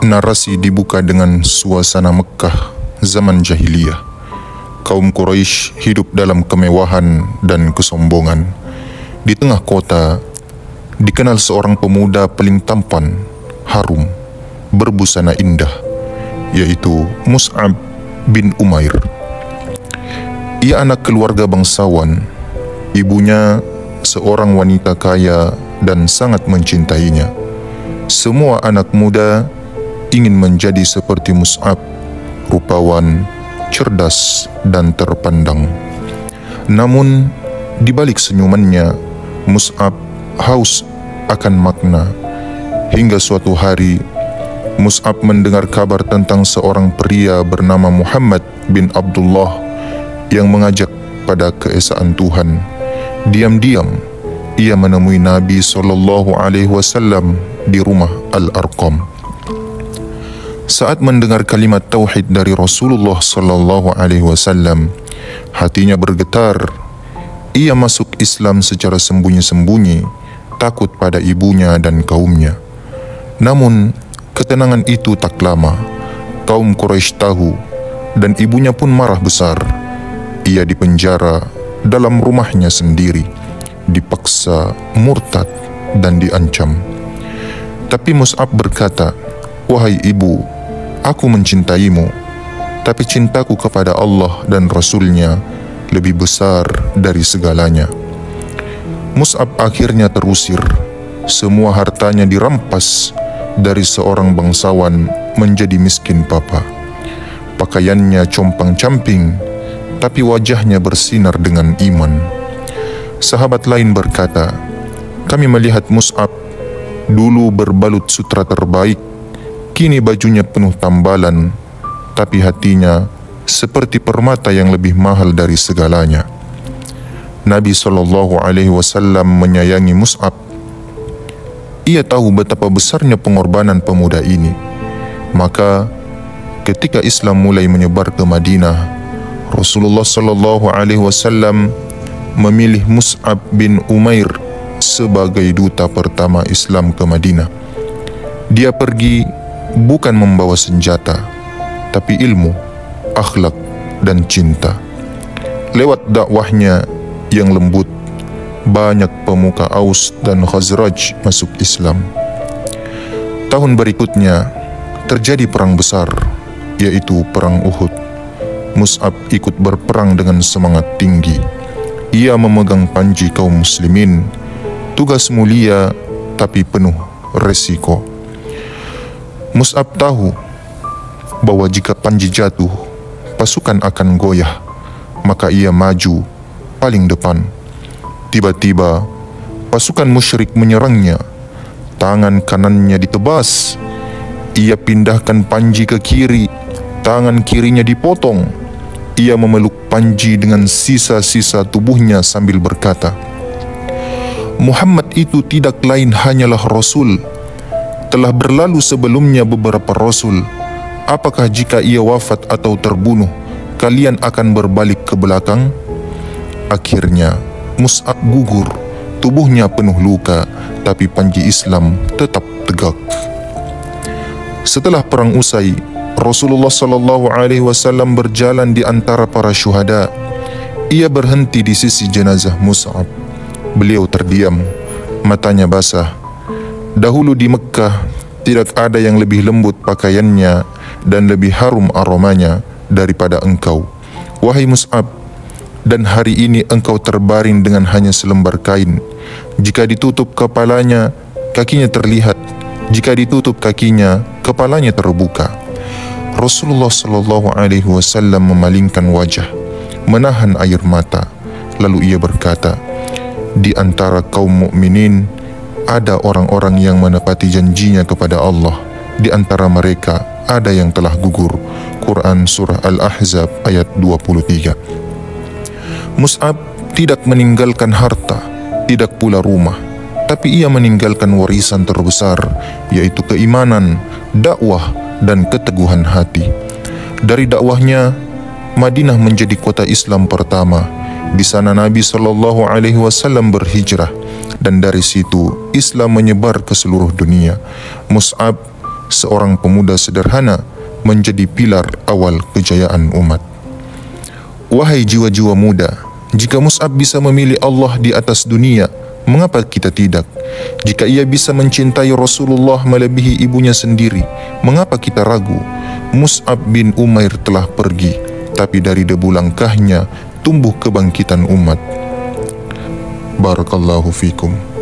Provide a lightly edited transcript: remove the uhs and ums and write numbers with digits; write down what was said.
Narasi dibuka dengan suasana Mekkah zaman jahiliyah. Kaum Quraisy hidup dalam kemewahan dan kesombongan. Di tengah kota dikenal seorang pemuda paling tampan, harum, berbusana indah, yaitu Mus'ab bin Umair. Ia anak keluarga bangsawan. Ibunya seorang wanita kaya dan sangat mencintainya. Semua anak muda ingin menjadi seperti Mus'ab, rupawan, cerdas dan terpandang. Namun di balik senyumannya, Mus'ab haus akan makna. Hingga suatu hari Mus'ab mendengar kabar tentang seorang pria bernama Muhammad bin Abdullah yang mengajak pada keesaan Tuhan. Diam-diam ia menemui Nabi SAW di rumah Al-Arqam. Saat mendengar kalimat tauhid dari Rasulullah SAW, hatinya bergetar. Ia masuk Islam secara sembunyi-sembunyi, takut pada ibunya dan kaumnya. Namun ketenangan itu tak lama. Kaum Quraisy tahu dan ibunya pun marah besar. Ia dipenjara dalam rumahnya sendiri, dipaksa murtad dan diancam. Tapi Mus'ab berkata, "Wahai ibu, aku mencintaimu, tapi cintaku kepada Allah dan Rasul-Nya lebih besar dari segalanya." Mus'ab akhirnya terusir. Semua hartanya dirampas. Dari seorang bangsawan menjadi miskin papa. Pakaiannya compang-camping, tapi wajahnya bersinar dengan iman. Sahabat lain berkata, "Kami melihat Mus'ab dulu berbalut sutra terbaik, kini bajunya penuh tambalan, tapi hatinya seperti permata yang lebih mahal dari segalanya." Nabi SAW menyayangi Mus'ab. Ia tahu betapa besarnya pengorbanan pemuda ini. Maka ketika Islam mulai menyebar ke Madinah, Rasulullah SAW memilih Mus'ab bin Umair sebagai duta pertama Islam ke Madinah. Dia pergi bukan membawa senjata, tapi ilmu, akhlak dan cinta. Lewat dakwahnya yang lembut, banyak pemuka Aus dan Khazraj masuk Islam. Tahun berikutnya terjadi perang besar, yaitu perang Uhud. Mus'ab ikut berperang dengan semangat tinggi. Ia memegang panji kaum muslimin, tugas mulia tapi penuh resiko. Mus'ab tahu bahwa jika panji jatuh, pasukan akan goyah, maka ia maju paling depan. Tiba-tiba pasukan musyrik menyerangnya. Tangan kanannya ditebas. Ia pindahkan panji ke kiri. Tangan kirinya dipotong. Ia memeluk panji dengan sisa-sisa tubuhnya sambil berkata, "Muhammad itu tidak lain hanyalah Rasul. Telah berlalu sebelumnya beberapa Rasul. Apakah jika ia wafat atau terbunuh, kalian akan berbalik ke belakang?" Akhirnya Mus'ab gugur, tubuhnya penuh luka, tapi panji Islam tetap tegak. Setelah perang usai, Rasulullah SAW berjalan di antara para syuhada. Ia berhenti di sisi jenazah Mus'ab. Beliau terdiam, matanya basah. Dahulu di Mekkah tidak ada yang lebih lembut pakaiannya dan lebih harum aromanya daripada engkau, wahai Mus'ab. Dan hari ini engkau terbaring dengan hanya selembar kain. Jika ditutup kepalanya, kakinya terlihat. Jika ditutup kakinya, kepalanya terbuka. Rasulullah SAW memalingkan wajah, menahan air mata. Lalu ia berkata, "Di antara kaum mukminin ada orang-orang yang menepati janjinya kepada Allah. Di antara mereka ada yang telah gugur." Quran Surah Al-Ahzab ayat 23. Mus'ab tidak meninggalkan harta, tidak pula rumah, tapi ia meninggalkan warisan terbesar, yaitu keimanan, dakwah, dan keteguhan hati. Dari dakwahnya, Madinah menjadi kota Islam pertama. Di sana Nabi SAW berhijrah, dan dari situ Islam menyebar ke seluruh dunia. Mus'ab seorang pemuda sederhana menjadi pilar awal kejayaan umat. Wahai jiwa-jiwa muda, jika Mus'ab bisa memilih Allah di atas dunia, mengapa kita tidak? Jika ia bisa mencintai Rasulullah melebihi ibunya sendiri, mengapa kita ragu? Mus'ab bin Umair telah pergi, tapi dari debu langkahnya tumbuh kebangkitan umat. Barakallahu fikum.